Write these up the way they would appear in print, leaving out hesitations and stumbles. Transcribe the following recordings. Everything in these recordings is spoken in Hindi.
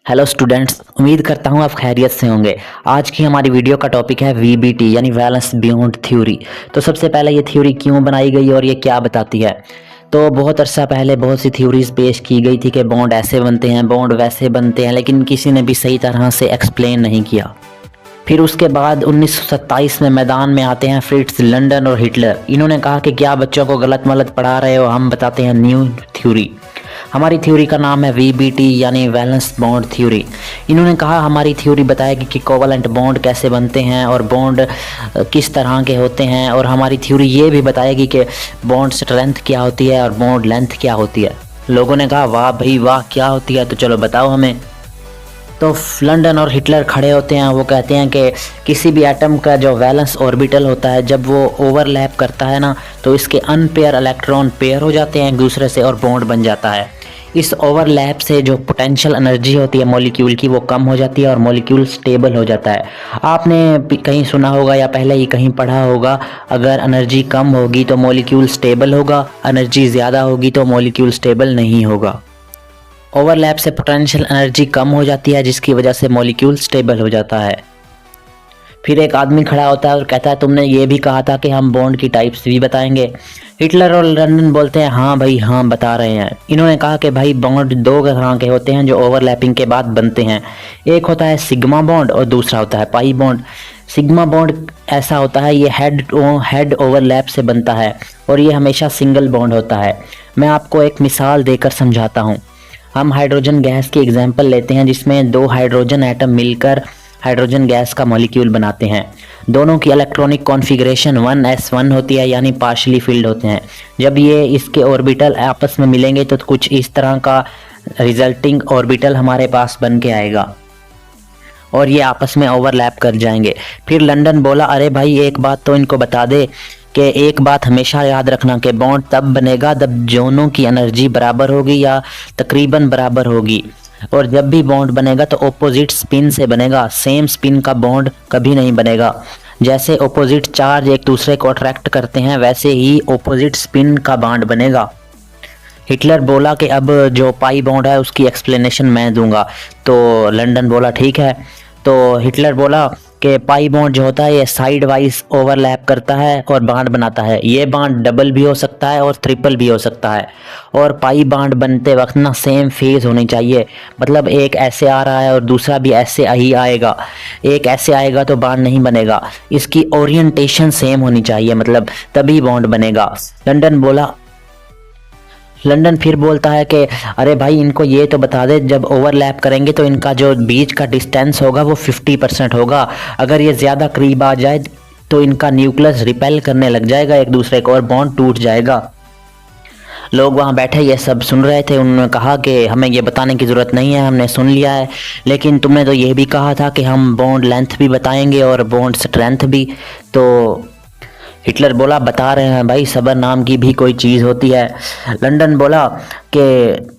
हेलो स्टूडेंट्स, उम्मीद करता हूँ आप खैरियत से होंगे। आज की हमारी वीडियो का टॉपिक है वीबीटी यानी वैलेंस बियॉन्ड थ्योरी। तो सबसे पहले ये थ्योरी क्यों बनाई गई और ये क्या बताती है। तो बहुत अरसा पहले बहुत सी थ्योरीज पेश की गई थी कि बॉन्ड ऐसे बनते हैं, बॉन्ड वैसे बनते हैं, लेकिन किसी ने भी सही तरह से एक्सप्लेन नहीं किया। फिर उसके बाद 1927 में मैदान में आते हैं फ्रिट्ज लंडन और हिटलर। इन्होंने कहा कि क्या बच्चों को गलत मलत पढ़ा रहे हो, हम बताते हैं न्यू थ्योरी। हमारी थ्योरी का नाम है वीबीटी यानी वैलेंस बॉन्ड थ्योरी। इन्होंने कहा हमारी थ्योरी बताएगी कि कोवलेंट बॉन्ड कैसे बनते हैं और बॉन्ड किस तरह के होते हैं, और हमारी थ्योरी ये भी बताएगी कि बॉन्ड स्ट्रेंथ क्या होती है और बॉन्ड लेंथ क्या होती है। लोगों ने कहा वाह भाई वाह, क्या होती है, तो चलो बताओ हमें। तो लंदन और हिटलर खड़े होते हैं। वो कहते हैं कि किसी भी एटम का जो वैलेंस ऑर्बिटल होता है, जब वो ओवरलैप करता है ना, तो इसके अनपेयर इलेक्ट्रॉन पेयर हो जाते हैं एक दूसरे से और बॉन्ड बन जाता है। इस ओवरलैप से जो पोटेंशियल एनर्जी होती है मॉलिक्यूल की, वो कम हो जाती है और मॉलिक्यूल स्टेबल हो जाता है। आपने कहीं सुना होगा या पहले ही कहीं पढ़ा होगा, अगर एनर्जी कम होगी तो मॉलिक्यूल स्टेबल होगा, एनर्जी ज़्यादा होगी तो मॉलिक्यूल स्टेबल नहीं होगा। ओवरलैप से पोटेंशियल एनर्जी कम हो जाती है, जिसकी वजह से मॉलिक्यूल स्टेबल हो जाता है। फिर एक आदमी खड़ा होता है और कहता है तुमने ये भी कहा था कि हम बॉन्ड की टाइप्स भी बताएंगे। हिटलर और लंदन बोलते हैं हाँ भाई हाँ, बता रहे हैं। इन्होंने कहा कि भाई बॉन्ड दो तरह के होते हैं जो ओवरलैपिंग के बाद बनते हैं। एक होता है सिग्मा बॉन्ड और दूसरा होता है पाई बॉन्ड। सिग्मा बॉन्ड ऐसा होता है, ये हेड ओवरलैप से बनता है और ये हमेशा सिंगल बॉन्ड होता है। मैं आपको एक मिसाल देकर समझाता हूँ। हम हाइड्रोजन गैस की एग्जांपल लेते हैं, जिसमें दो हाइड्रोजन एटम मिलकर हाइड्रोजन गैस का मॉलिक्यूल बनाते हैं। दोनों की इलेक्ट्रॉनिक कॉन्फ़िगरेशन 1s1 होती है, यानी पार्शली फील्ड होते हैं। जब ये इसके ऑर्बिटल आपस में मिलेंगे तो कुछ इस तरह का रिजल्टिंग ऑर्बिटल हमारे पास बन के आएगा और ये आपस में ओवरलैप कर जाएंगे। फिर लंदन बोला अरे भाई एक बात तो इनको बता दे कि एक बात हमेशा याद रखना कि बॉन्ड तब बनेगा जब दोनों की एनर्जी बराबर होगी या तकरीबन बराबर होगी, और जब भी बॉन्ड बनेगा तो ऑपोजिट स्पिन से बनेगा, सेम स्पिन का बॉन्ड कभी नहीं बनेगा। जैसे ऑपोजिट चार्ज एक दूसरे को अट्रैक्ट करते हैं, वैसे ही ऑपोजिट स्पिन का बॉन्ड बनेगा। हिटलर बोला कि अब जो पाई बॉन्ड है उसकी एक्सप्लेनेशन मैं दूंगा। तो लंदन बोला ठीक है। तो हिटलर बोला कि पाई बॉन्ड जो होता है ये साइड वाइज ओवरलैप करता है और बांड बनाता है। ये बांड डबल भी हो सकता है और ट्रिपल भी हो सकता है। और पाई बांड बनते वक्त ना सेम फेज होनी चाहिए, मतलब एक ऐसे आ रहा है और दूसरा भी ऐसे ही आएगा। एक ऐसे आएगा तो बांड नहीं बनेगा, इसकी ओरिएंटेशन सेम होनी चाहिए, मतलब तभी बॉन्ड बनेगा। लंदन फिर बोलता है कि अरे भाई इनको ये तो बता दे, जब ओवरलैप करेंगे तो इनका जो बीच का डिस्टेंस होगा वो 50% होगा। अगर ये ज़्यादा करीब आ जाए तो इनका न्यूक्लियस रिपेल करने लग जाएगा एक दूसरे को और बॉन्ड टूट जाएगा। लोग वहाँ बैठे ये सब सुन रहे थे। उन्होंने कहा कि हमें ये बताने की ज़रूरत नहीं है, हमने सुन लिया है, लेकिन तुमने तो ये भी कहा था कि हम बॉन्ड लेंथ भी बताएंगे और बॉन्ड स्ट्रेंथ भी। तो हिटलर बोला बता रहे हैं भाई, सबर नाम की भी कोई चीज़ होती है। लंदन बोला कि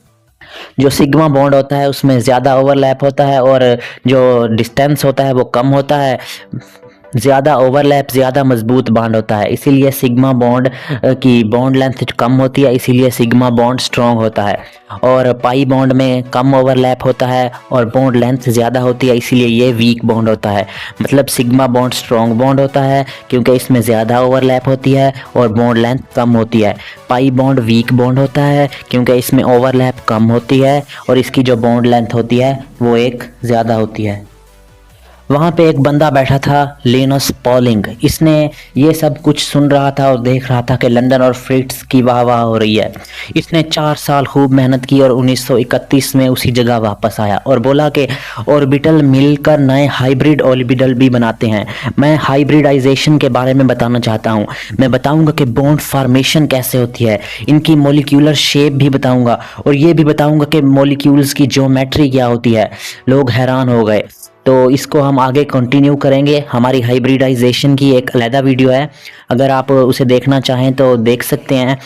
जो सिग्मा बॉन्ड होता है उसमें ज़्यादा ओवरलैप होता है और जो डिस्टेंस होता है वो कम होता है। ज़्यादा ओवरलैप ज़्यादा मजबूत बॉन्ड होता है, इसीलिए सिग्मा बॉन्ड की बॉन्ड लेंथ कम होती है, इसीलिए सिग्मा बॉन्ड स्ट्रॉन्ग होता है। और पाई बॉन्ड में कम ओवरलैप होता है और बॉन्ड लेंथ ज़्यादा होती है, इसीलिए ये वीक बॉन्ड होता है। मतलब सिग्मा बॉन्ड स्ट्रॉन्ग बॉन्ड होता है क्योंकि इसमें ज़्यादा ओवरलैप होती है और बॉन्ड लेंथ कम होती है। पाई बॉन्ड वीक बॉन्ड होता है क्योंकि इसमें ओवरलैप कम होती है और इसकी जो बॉन्ड लेंथ होती है वो एक ज़्यादा होती है। वहाँ पे एक बंदा बैठा था, लिनस पॉलिंग। इसने ये सब कुछ सुन रहा था और देख रहा था कि लंदन और फ्रिट्ज की वाह वाह हो रही है। इसने 4 साल खूब मेहनत की और 1931 में उसी जगह वापस आया और बोला कि ऑर्बिटल मिलकर नए हाइब्रिड ऑर्बिटल भी बनाते हैं। मैं हाइब्रिडाइजेशन के बारे में बताना चाहता हूँ। मैं बताऊँगा कि बॉन्ड फॉर्मेशन कैसे होती है, इनकी मॉलिक्यूलर शेप भी बताऊँगा और ये भी बताऊँगा कि मॉलिक्यूल्स की ज्योमेट्री क्या होती है। लोग हैरान हो गए। तो इसको हम आगे कंटिन्यू करेंगे। हमारी हाइब्रिडाइजेशन की एक अलग वीडियो है, अगर आप उसे देखना चाहें तो देख सकते हैं। तो